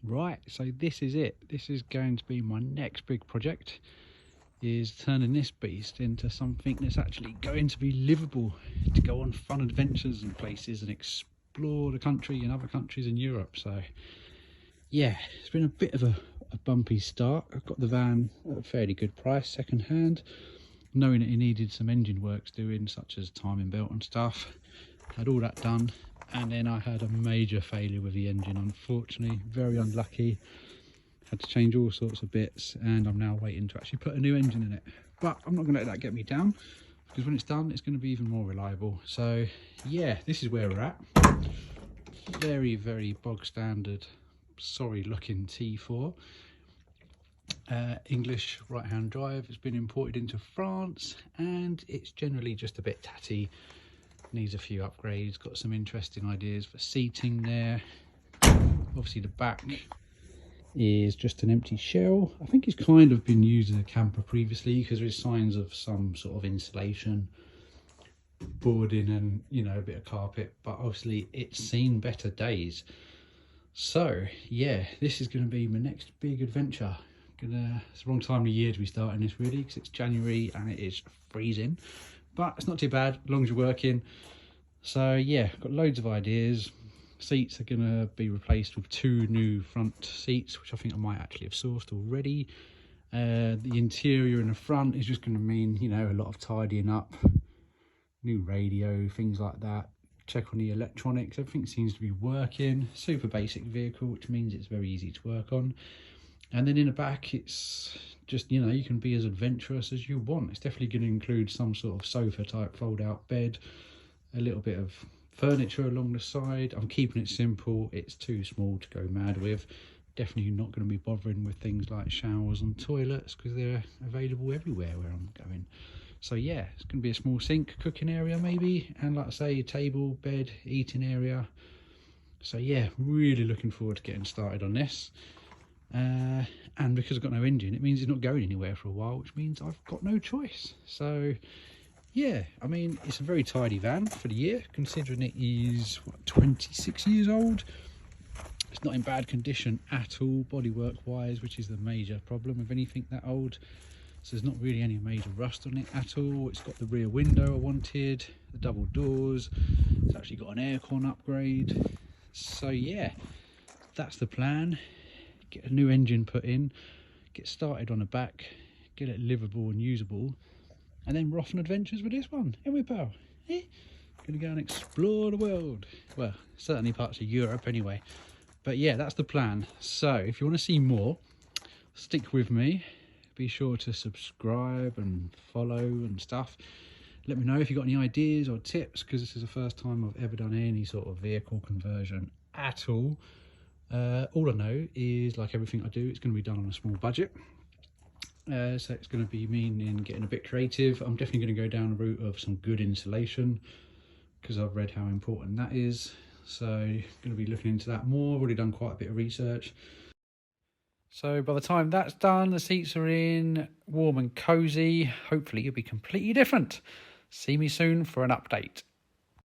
Right, so this is it. This is going to be my next big project, is turning this beast into something that's actually going to be livable, to go on fun adventures and places and explore the country and other countries in Europe. So yeah, it's been a bit of a bumpy start. I've got the van at a fairly good price, second hand, knowing that it needed some engine works doing, such as timing belt and stuff. Had all that done, and then I had a major failure with the engine, unfortunately. Very unlucky. Had to change all sorts of bits, and I'm now waiting to actually put a new engine in it. But I'm not going to let that get me down, because when it's done, it's going to be even more reliable. So yeah, this is where we're at. Very, very bog standard, sorry looking T4. English right hand drive. It's been imported into France, and it's generally just a bit tatty. Needs a few upgrades. Got some interesting ideas for seating there. Obviously the back is just an empty shell. I think it's kind of been used as a camper previously, because there's signs of some sort of insulation, boarding, and you know, a bit of carpet, but obviously it's seen better days. So yeah, this is going to be my next big adventure. It's the wrong time of year to be starting this, really, because it's January and it is freezing, but it's not too bad as long as you're working. So yeah, got loads of ideas. Seats are going to be replaced with 2 new front seats, which I think I might actually have sourced already. The interior in the front is just going to mean, you know, a lot of tidying up, new radio, things like that. Check on the electronics, everything seems to be working. Super basic vehicle, which means it's very easy to work on. And then in the back, it's just, you know, you can be as adventurous as you want. It's definitely going to include some sort of sofa type fold out bed, a little bit of furniture along the side. I'm keeping it simple. It's too small to go mad with. Definitely not going to be bothering with things like showers and toilets, because they're available everywhere where I'm going. So yeah, it's going to be a small sink, cooking area maybe, and like I say, table, bed, eating area. So yeah, really looking forward to getting started on this. And because I've got no engine, it means it's not going anywhere for a while, which means I've got no choice. So yeah, I mean, it's a very tidy van for the year, considering it is, what, 26 years old. It's not in bad condition at all, bodywork wise, which is the major problem with anything that old. So there's not really any major rust on it at all. It's got the rear window I wanted, the double doors. It's actually got an aircon upgrade. So yeah, that's the plan. Get a new engine put in, get started on the back, get it livable and usable, and then we're off on adventures with this one, ain't we, pal? Eh? Gonna go and explore the world. Well, certainly parts of Europe anyway. But yeah, that's the plan. So if you want to see more, stick with me. Be sure to subscribe and follow and stuff. Let me know if you've got any ideas or tips, because this is the first time I've ever done any sort of vehicle conversion at all. All I know is, like everything I do, it's going to be done on a small budget. So it's going to be meaning getting a bit creative. I'm definitely going to go down the route of some good insulation, because I've read how important that is. So going to be looking into that more. I've already done quite a bit of research. So by the time that's done, the seats are in, warm and cozy. Hopefully it'll be completely different. See me soon for an update.